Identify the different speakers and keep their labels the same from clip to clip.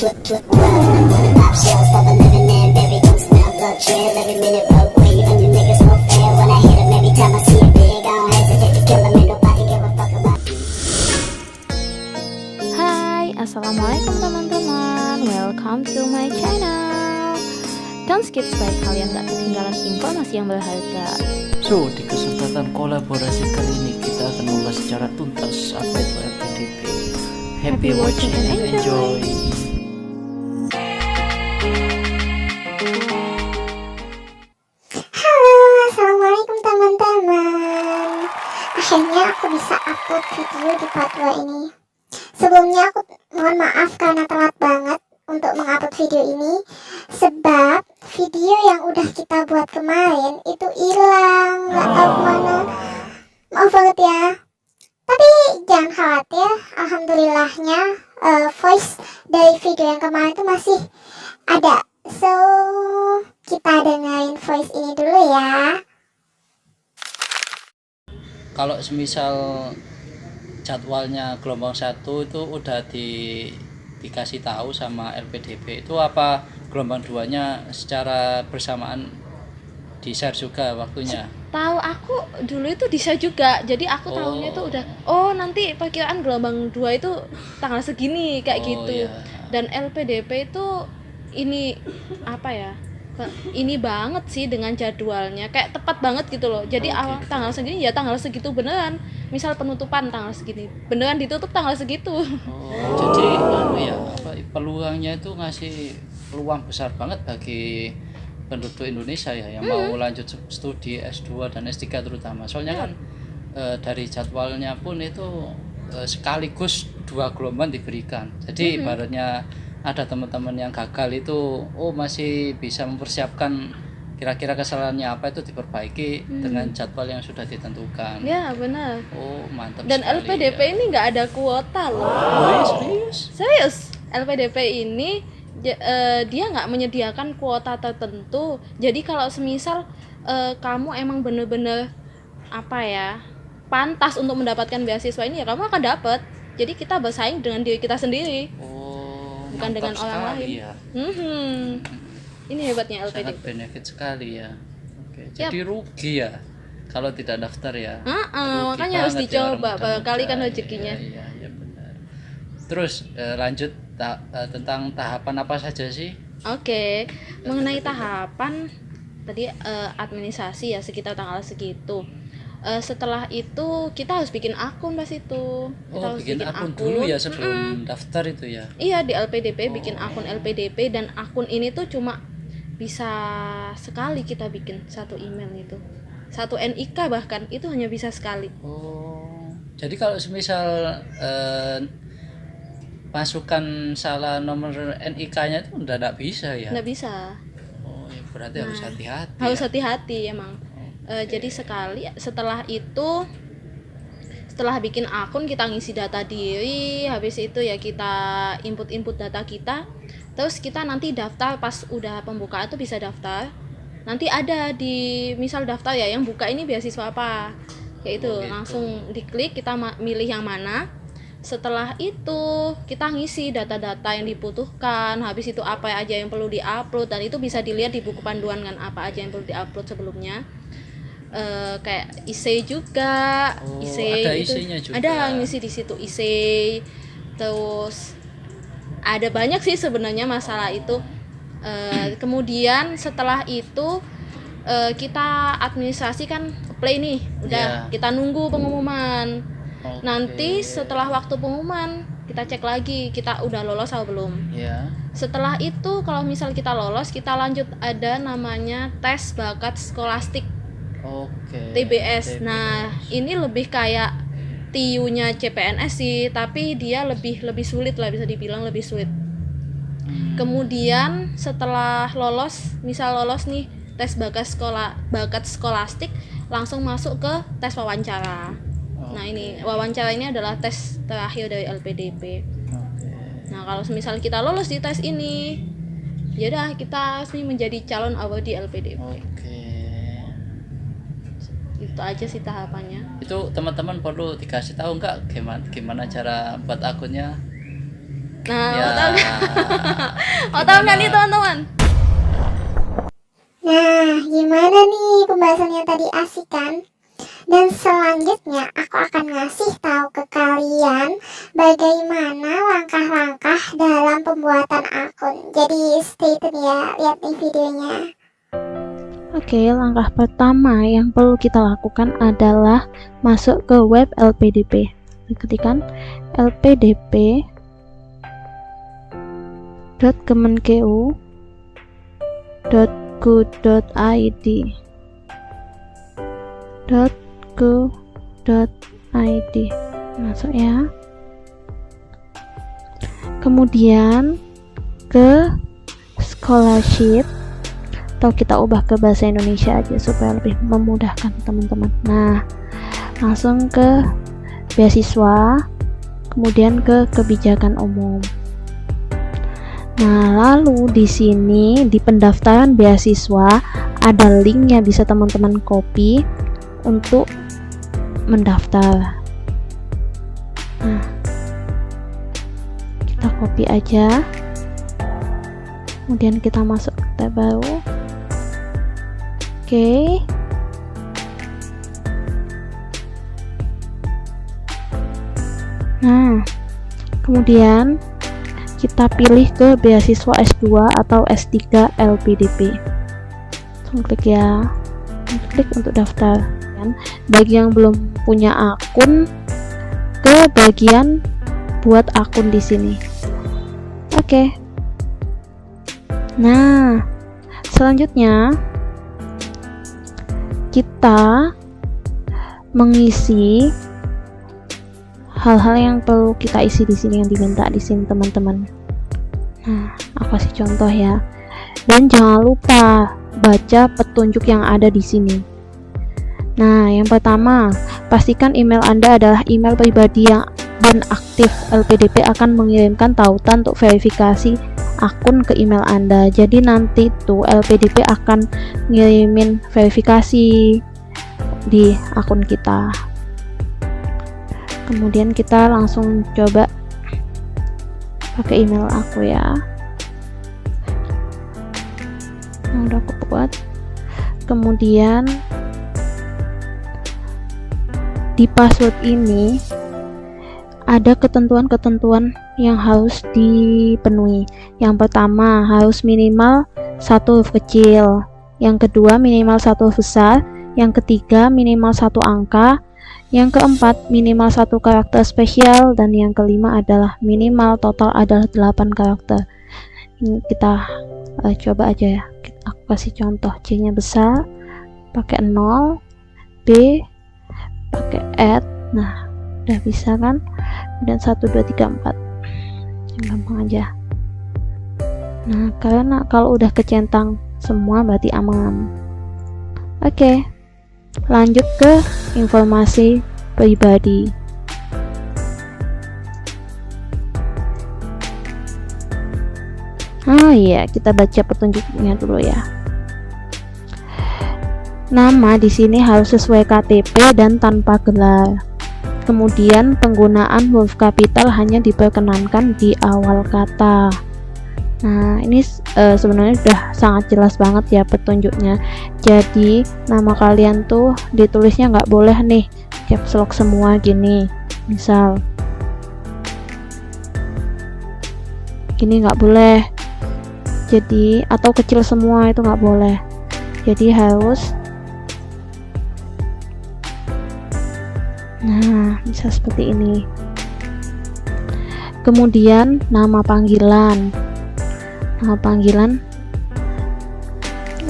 Speaker 1: Pop shells for the living and very don't smell blood trail. Every minute road wave and you niggas no fair. When I hit 'em every time I see a big, I don't hesitate to kill 'em. Ain't nobody give a fuck about.
Speaker 2: Hai, assalamualaikum teman-teman. Welcome to my channel. Don't skip supaya kalian tak ketinggalan informasi yang berharga.
Speaker 3: So, di kesempatan kolaborasi kali ini kita akan membahas secara tuntas apa itu LPDP. Happy watching and enjoy.
Speaker 4: Halo, assalamualaikum teman-teman. Akhirnya aku bisa upload video di part 2 ini. Sebelumnya aku mohon maaf karena telat banget untuk mengupload video ini, sebab video yang udah kita buat kemarin itu hilang, nggak tahu kemana. Maaf banget ya. Tapi jangan khawatir, alhamdulillahnya voice dari video yang kemarin itu masih ada. So, kita dengerin voice ini dulu ya.
Speaker 3: Kalau semisal jadwalnya gelombang 1 itu udah dikasih tahu sama LPDP, itu apa gelombang 2-nya secara bersamaan di-share juga waktunya?
Speaker 2: Tahu aku dulu itu bisa juga. Jadi aku tahunya itu udah nanti perkiraan gelombang 2 itu tanggal segini kayak gitu.
Speaker 3: Iya.
Speaker 2: Dan LPDP itu ini apa ya? Ini banget sih dengan jadwalnya, kayak tepat banget gitu loh. Jadi awal tanggal segini ya tanggal segitu beneran. Misal penutupan tanggal segini, beneran ditutup tanggal segitu.
Speaker 3: Jadi peluangnya itu ngasih peluang besar banget bagi penduduk Indonesia ya yang mau lanjut studi S2 dan S3 terutama. Soalnya kan dari jadwalnya pun itu sekaligus 2 gelombang diberikan. Jadi ibaratnya ada teman-teman yang gagal itu masih bisa mempersiapkan kira-kira kesalahannya apa itu diperbaiki dengan jadwal yang sudah ditentukan.
Speaker 2: Ya benar.
Speaker 3: Mantap.
Speaker 2: Dan
Speaker 3: sekali,
Speaker 2: LPDP
Speaker 3: ya.
Speaker 2: ini nggak ada kuota loh. Serius, LPDP ini dia nggak menyediakan kuota tertentu. Jadi kalau semisal kamu emang bener-bener pantas untuk mendapatkan beasiswa ini, ya kamu akan dapat. Jadi kita bersaing dengan diri kita sendiri, bukan dengan orang lain.
Speaker 3: Ya.
Speaker 2: Ini hebatnya LPDP.
Speaker 3: Sangat benefit sekali ya. Jadi rugi ya kalau tidak daftar ya.
Speaker 2: Makanya harus dicoba, barangkali kan rezekinya.
Speaker 3: Iya benar. Terus lanjut tentang tahapan apa saja sih?
Speaker 2: Oke, mengenai tahapan tadi administrasi ya sekitar tanggal segitu. Setelah itu kita harus bikin akun pas itu. Kita harus
Speaker 3: bikin akun dulu ya sebelum daftar itu ya.
Speaker 2: Iya, di LPDP bikin akun LPDP, dan akun ini tuh cuma bisa sekali kita bikin, satu email itu. Satu NIK bahkan itu hanya bisa sekali.
Speaker 3: Jadi kalau semisal masukkan salah nomor NIK-nya itu enggak bisa ya?
Speaker 2: Nggak bisa.
Speaker 3: Ya berarti harus hati-hati.
Speaker 2: Harus
Speaker 3: ya?
Speaker 2: hati-hati emang. Jadi sekali setelah itu, setelah bikin akun kita ngisi data diri, habis itu ya kita input data kita, terus kita nanti daftar. Pas udah pembukaan tuh bisa daftar. Nanti ada di misal daftar ya yang buka ini beasiswa apa, kayak itu langsung diklik, kita milih yang mana. Setelah itu kita ngisi data-data yang dibutuhkan, habis itu apa aja yang perlu diupload, dan itu bisa dilihat di buku panduan kan apa aja yang perlu diupload sebelumnya. Kayak IC juga,
Speaker 3: ada isinya juga.
Speaker 2: Ada ngisi di situ IC. Terus ada banyak sih sebenarnya masalah itu. Kemudian setelah itu kita administrasi kan play nih, udah kita nunggu pengumuman. Nanti setelah waktu pengumuman kita cek lagi kita udah lolos atau belum. Setelah itu kalau misal kita lolos, kita lanjut ada namanya tes bakat skolastik. TBS. Nah, ini lebih kayak TIU-nya CPNS sih, tapi dia lebih sulit lah, bisa dibilang lebih sulit. Kemudian setelah lolos, misal lolos nih tes bakat skolastik, langsung masuk ke tes wawancara. Nah, ini wawancara ini adalah tes terakhir dari LPDP. Nah, kalau misal kita lolos di tes ini, ya udah kita resmi menjadi calon award di LPDP. Itu aja sih tahapannya.
Speaker 3: Itu teman-teman perlu dikasih tahu nggak gimana cara buat akunnya?
Speaker 2: Nah,
Speaker 3: Ya.
Speaker 2: mau tahu nggak nih teman-teman?
Speaker 4: Nah, gimana nih pembahasannya tadi, asik kan? Dan selanjutnya aku akan ngasih tahu ke kalian bagaimana langkah-langkah dalam pembuatan akun. Jadi stay tune ya, lihat nih videonya.
Speaker 2: Oke, langkah pertama yang perlu kita lakukan adalah masuk ke web LPDP. Ketikkan lpdp.kemenkeu.go.id masuk ya. Kemudian ke scholarship, atau kita ubah ke bahasa Indonesia aja supaya lebih memudahkan teman-teman. Nah, langsung ke beasiswa, kemudian ke kebijakan umum. Nah, lalu di sini di pendaftaran beasiswa ada linknya, bisa teman-teman copy untuk mendaftar. Nah, kita copy aja, kemudian kita masuk ke tab baru. Oke. Nah, kemudian kita pilih ke beasiswa S2 atau S3 LPDP. Langsung klik ya, klik untuk daftar. Bagi yang belum punya akun, ke bagian buat akun di sini. Oke. Nah, selanjutnya kita mengisi hal-hal yang perlu kita isi di sini, yang diminta di sini teman-teman. Nah, aku kasih contoh ya. Dan jangan lupa baca petunjuk yang ada di sini. Nah, yang pertama, pastikan email Anda adalah email pribadi yang dan aktif. LPDP akan mengirimkan tautan untuk verifikasi akun ke email Anda. Jadi nanti tuh LPDP akan ngirimin verifikasi di akun kita. Kemudian kita langsung coba pakai email aku ya. Nah, udah aku buat. Kemudian di password ini ada ketentuan-ketentuan yang harus dipenuhi. Yang pertama, harus minimal 1 huruf kecil. Yang kedua, minimal 1 huruf besar. Yang ketiga, minimal 1 angka. Yang keempat, minimal 1 karakter spesial. Dan yang kelima adalah minimal total adalah 8 karakter. Ini kita coba aja ya. Aku kasih contoh. C-nya besar, pakai 0, B pakai @ nah udah bisa kan, dan 1 2 3 4 gampang aja. Nah, karena kalau udah kecentang semua berarti aman. Oke, lanjut ke informasi pribadi. Iya, kita baca petunjuknya dulu ya. Nama di sini harus sesuai KTP dan tanpa gelar. Kemudian penggunaan huruf kapital hanya diperkenankan di awal kata. Nah, ini sebenarnya sudah sangat jelas banget ya petunjuknya. Jadi nama kalian tuh ditulisnya nggak boleh nih caps lock semua gini, misal gini nggak boleh. Jadi atau kecil semua itu nggak boleh. Jadi harus, nah bisa seperti ini. Kemudian nama panggilan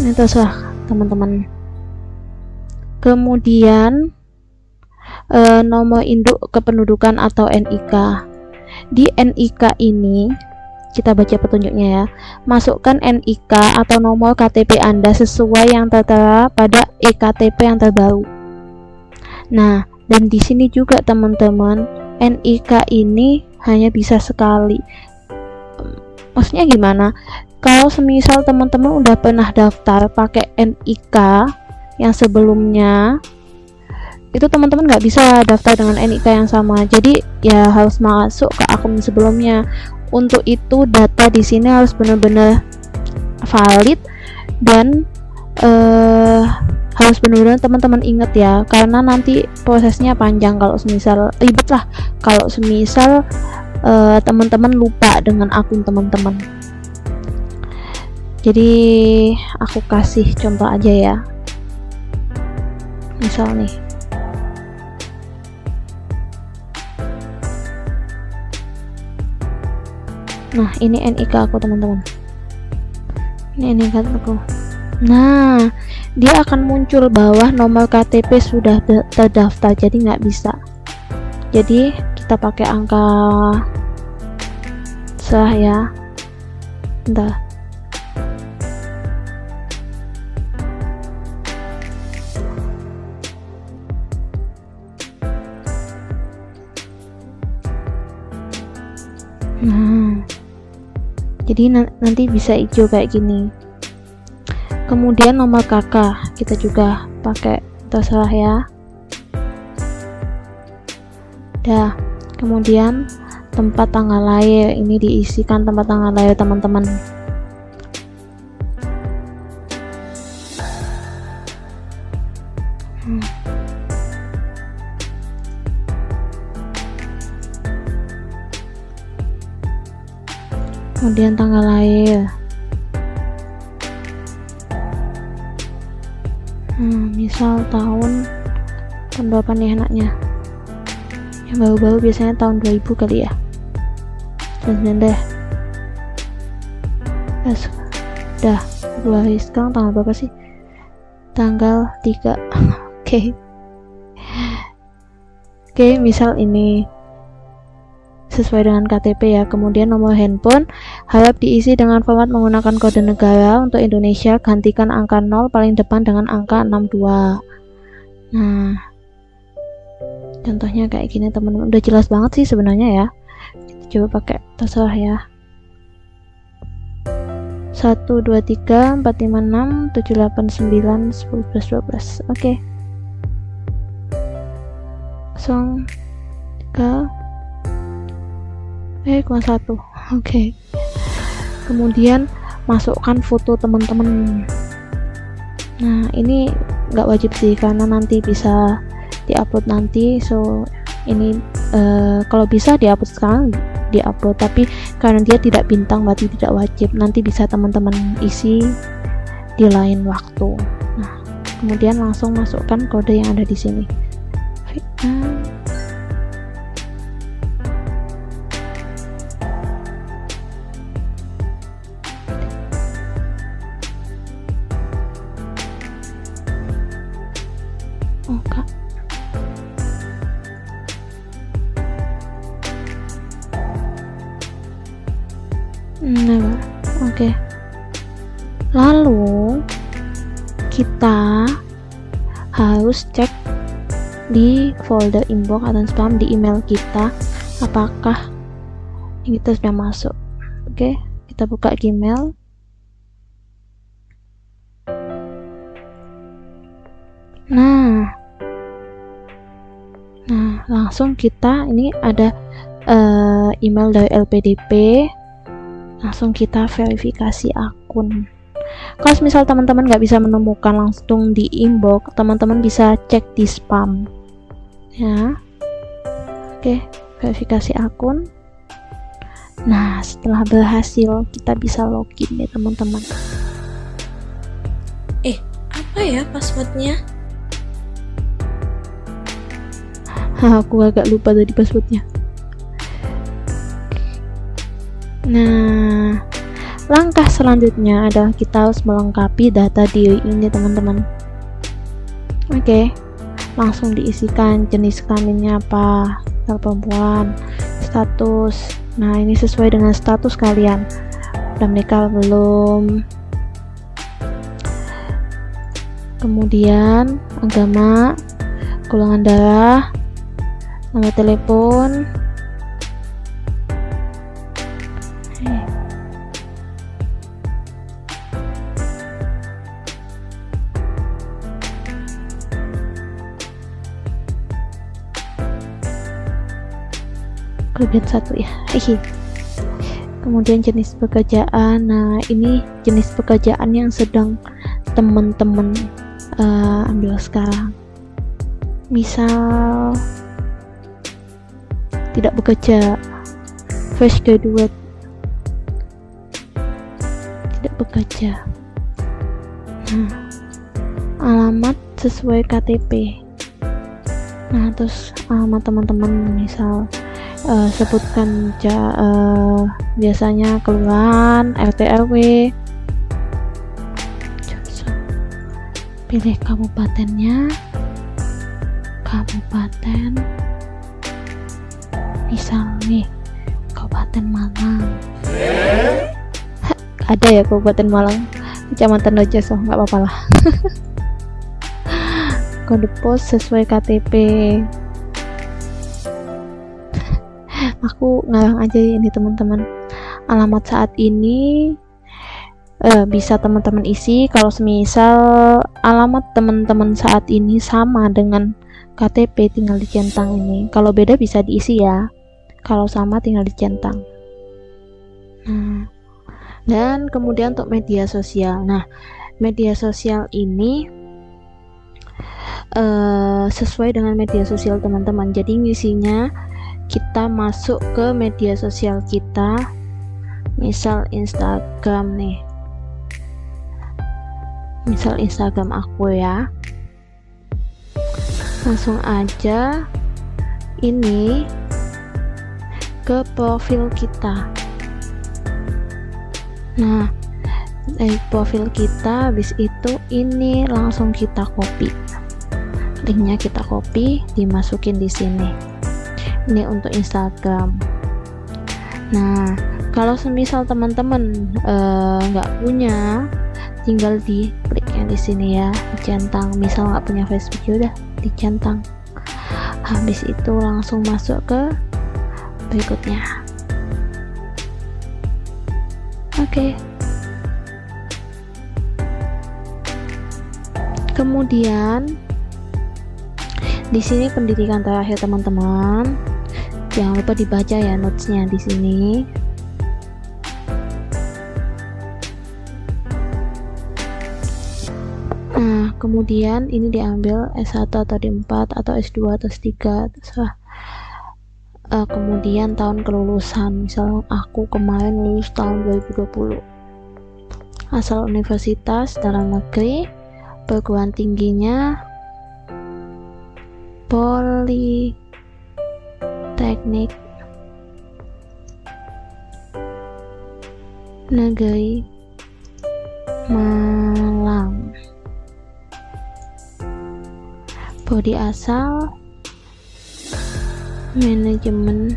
Speaker 2: ini terserah teman-teman. Kemudian nomor induk kependudukan atau NIK. Di NIK ini kita baca petunjuknya ya. Masukkan NIK atau nomor KTP Anda sesuai yang tertera pada EKTP yang terbaru. Nah, dan di sini juga teman-teman, NIK ini hanya bisa sekali. Maksudnya gimana? Kalau semisal teman-teman udah pernah daftar pakai NIK yang sebelumnya, itu teman-teman nggak bisa daftar dengan NIK yang sama, jadi ya harus masuk ke akun sebelumnya. Untuk itu data di sini harus benar-benar valid dan harus benar-benar teman-teman ingat ya, karena nanti prosesnya panjang kalau semisal ribet lah kalau semisal teman-teman lupa dengan akun teman-teman. Jadi aku kasih contoh aja ya, misal nih, nah ini NIK aku teman-teman, ini NIK aku. Nah dia akan muncul bawah nomor KTP sudah terdaftar, jadi nggak bisa. Jadi kita pakai angka sah ya, bentar. Nah jadi nanti bisa hijau kayak gini. Kemudian nomor KK kita juga pakai, terserah ya. Dah, kemudian tempat tanggal lahir, ini diisikan tempat tanggal lahir teman-teman. Kemudian tanggal lahir. Misal tahun berapa nih enaknya? Yang baru-baru biasanya tahun 2000 kali ya. 99 deh. Dah, 2 hari sekarang tanggal berapa sih? Tanggal 3. Oke, misal ini sesuai dengan KTP ya. Kemudian nomor handphone harap diisi dengan format menggunakan kode negara. Untuk Indonesia gantikan angka 0 paling depan dengan angka 62. Nah contohnya kayak gini teman-teman, udah jelas banget sih sebenarnya ya. Kita coba pakai, terserah ya. 1 2 3 4 5 6 7 8 9 10 11 12. Oke. 0 3 1. Oke. Kemudian masukkan foto teman-teman. Nah ini nggak wajib sih karena nanti bisa diupload nanti. So ini kalau bisa diupload sekarang diupload, tapi karena dia tidak bintang berarti tidak wajib. Nanti bisa teman-teman isi di lain waktu. Nah kemudian langsung masukkan kode yang ada di sini. Nah, oke. Lalu kita harus cek di folder inbox atau spam di email kita apakah kita sudah masuk. Oke, kita buka Gmail. Nah langsung kita ini ada email dari LPDP. Langsung kita verifikasi akun. Kalau misal teman-teman nggak bisa menemukan langsung di inbox, teman-teman bisa cek di spam ya. Oke, verifikasi akun. Nah setelah berhasil kita bisa login nih teman-teman.
Speaker 5: Apa ya passwordnya?
Speaker 2: Aku agak lupa tadi passwordnya. Nah langkah selanjutnya adalah kita harus melengkapi data diri ini teman-teman. Oke, langsung diisikan jenis kelaminnya apa, perempuan, status. Nah ini sesuai dengan status kalian, udah menikah belum. Kemudian agama, golongan darah, nomor telepon.
Speaker 6: kelebihan 1 ya. Kemudian jenis pekerjaan. Nah, ini jenis pekerjaan yang sedang teman-teman ambil sekarang. Misal tidak bekerja, fresh graduate, tidak bekerja. Nah, alamat sesuai KTP. Nah, terus alamat teman-teman misal sebutkan biasanya kelurahan, RT RW. Pilih kabupatennya, kabupaten misal nih Kabupaten Malang. Ada ya Kabupaten Malang, Kecamatan Rajaso, nggak apa-apa lah. Kode pos sesuai KTP. Aku ngarang aja ini teman-teman. Alamat saat ini bisa teman-teman isi. Kalau semisal alamat teman-teman saat ini sama dengan KTP, tinggal dicentang ini. Kalau beda bisa diisi ya. Kalau sama tinggal dicentang. Nah, dan kemudian untuk media sosial. Nah, media sosial ini sesuai dengan media sosial teman-teman. Jadi ngisinya kita masuk ke media sosial kita, misal Instagram nih, misal Instagram aku ya, langsung aja ini ke profil kita. Nah, dari profil kita, habis itu ini langsung kita copy, linknya kita copy, dimasukin di sini. Ini untuk Instagram. Nah, kalau semisal teman-teman nggak punya, tinggal di klik yang di sini ya, dicentang. Misal nggak punya Facebook, ya udah dicentang. Habis itu langsung masuk ke berikutnya. Oke. Kemudian di sini pendidikan terakhir teman-teman. Jangan lupa dibaca ya notesnya di sini. Nah, kemudian ini diambil S1 atau D4 atau S2 atau S3, terserah. Kemudian tahun kelulusan, misal aku kemarin lulus tahun 2020. Asal universitas dalam negeri, perguruan tingginya Politeknik Negeri Malang. Prodi asal manajemen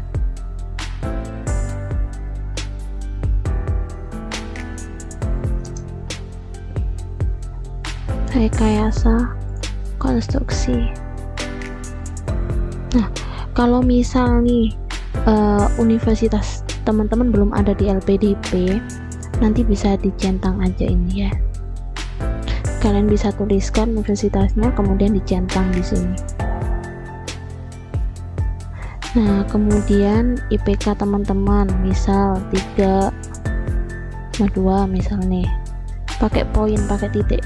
Speaker 6: rekayasa konstruksi. Nah, kalau misal nih universitas teman-teman belum ada di LPDP, nanti bisa dicentang aja ini ya. Kalian bisa tuliskan universitasnya, kemudian dicentang di sini. Nah, kemudian IPK teman-teman, misal 3,2 misal nih, pakai poin, pakai titik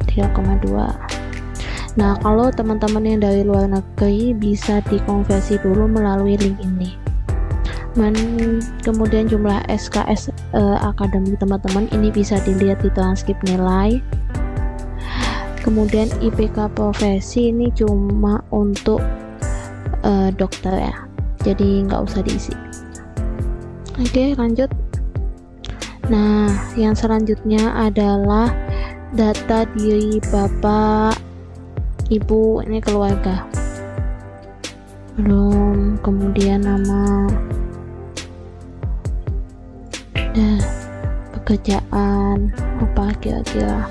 Speaker 6: 3,2. Nah, kalau teman-teman yang dari luar negeri bisa dikonversi dulu melalui link ini. Kemudian jumlah SKS akademik teman-teman ini bisa dilihat di transkrip nilai. Kemudian IPK profesi ini cuma untuk dokter ya, jadi nggak usah diisi. Oke, lanjut. Nah, yang selanjutnya adalah data diri bapak, ibu, ini keluarga belum. Kemudian nama, dan pekerjaan apa kira-kira,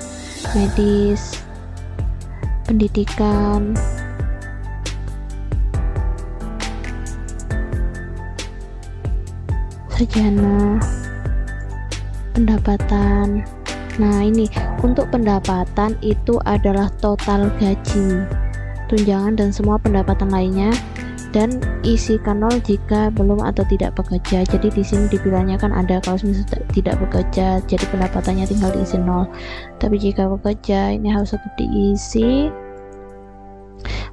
Speaker 6: medis, pendidikan, sarjana, pendapatan. Nah, ini untuk pendapatan itu adalah total gaji, tunjangan dan semua pendapatan lainnya dan isikan 0 jika belum atau tidak bekerja. Jadi di sini dibilangnya kan ada kalau misalnya tidak bekerja, jadi pendapatannya tinggal diisi 0. Tapi jika bekerja ini harus tetap diisi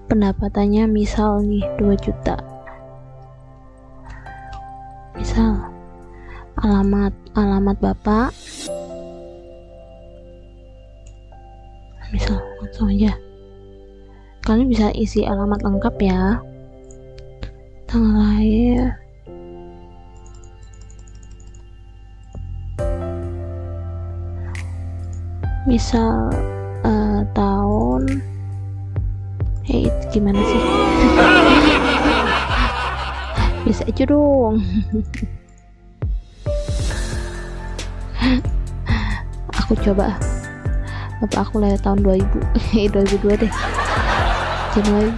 Speaker 6: pendapatannya, misal nih 2 juta. Misal alamat Bapak, misal langsung aja kalian bisa isi alamat lengkap ya, tanggal lahir, misal tahun, itu gimana sih? Bisa aja dong. Aku coba, bapak aku lahir tahun 2000 2002 deh, Januari.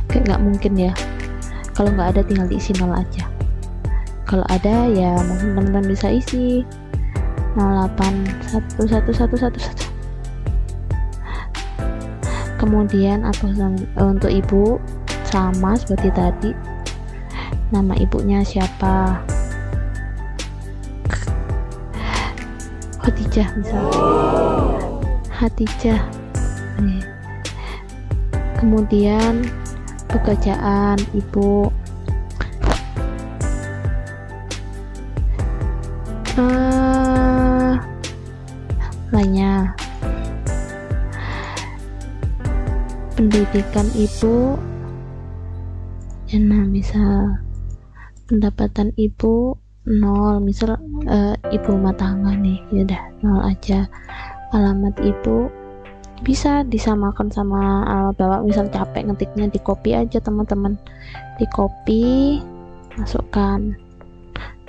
Speaker 6: Kayak nggak mungkin ya, kalau nggak ada tinggal diisi 0 aja. Kalau ada ya mungkin teman-teman bisa isi 08111111. Kemudian untuk ibu sama seperti tadi, nama ibunya siapa, Khadijah misal, Khadijah. Kemudian pekerjaan ibu, lainnya, pendidikan ibu, nah misal pendapatan ibu 0, misal ibu rumah tangga nih, ya udah 0 aja. Alamat ibu bisa disamakan sama alamat bapak, misal capek ngetiknya di copy aja teman-teman, di copy masukkan.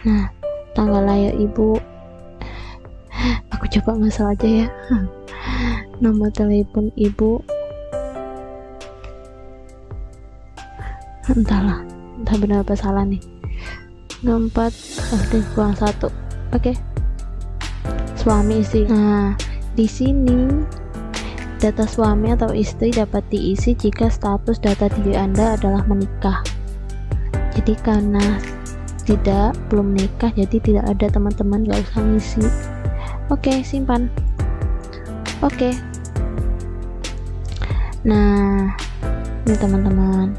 Speaker 6: Nah tanggal lahir ibu aku coba ngasal aja ya. Nomor telepon ibu, entah benar apa salah nih, 4 kurang 1. Oke. Suami istri. Nah di sini data suami atau istri dapat diisi jika status data diri Anda adalah menikah. Jadi karena belum menikah, jadi tidak ada, teman-teman gak usah ngisi. Oke, simpan. Oke. Nah ini teman-teman,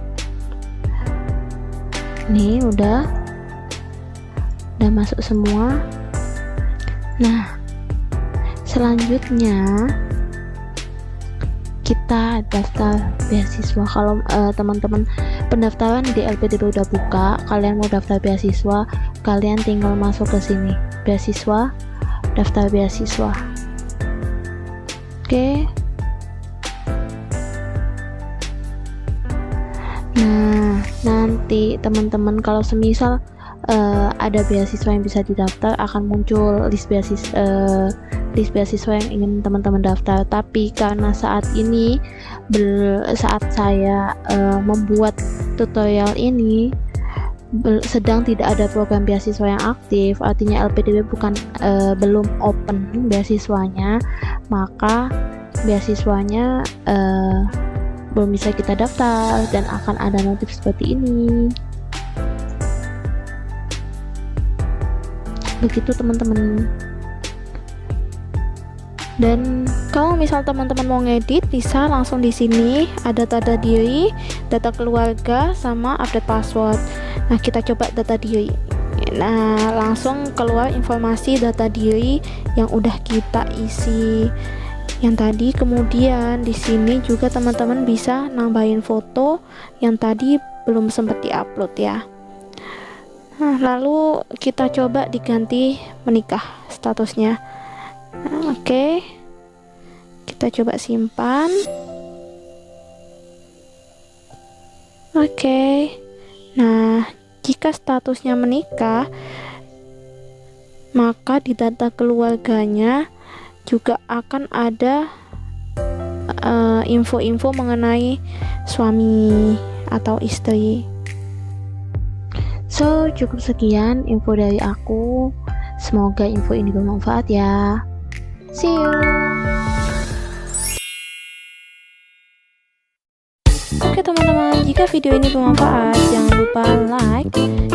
Speaker 6: nih udah masuk semua. Nah selanjutnya kita daftar beasiswa. Kalau teman-teman pendaftaran di LPDP udah buka, kalian mau daftar beasiswa, kalian tinggal masuk ke sini, beasiswa, daftar beasiswa. Oke. Nah nanti teman-teman kalau semisal ada beasiswa yang bisa didaftar, akan muncul list beasiswa yang ingin teman-teman daftar. Tapi karena saat ini saat saya membuat tutorial ini sedang tidak ada program beasiswa yang aktif, artinya LPDP belum open beasiswanya, maka beasiswanya belum bisa kita daftar dan akan ada notif seperti ini. Begitu teman-teman. Dan kalau misal teman-teman mau ngedit, bisa langsung di sini ada data diri, data keluarga, sama update password. Nah kita coba data diri. Nah langsung keluar informasi data diri yang udah kita isi yang tadi. Kemudian di sini juga teman-teman bisa nambahin foto yang tadi belum sempat diupload ya. Nah, lalu kita coba diganti menikah statusnya. Nah, oke. Kita coba simpan. Oke. Nah, jika statusnya menikah, maka di data keluarganya juga akan ada info-info mengenai suami atau istri. So, cukup sekian info dari aku. Semoga info ini bermanfaat ya. See you. teman-teman, jika video ini bermanfaat, jangan lupa like,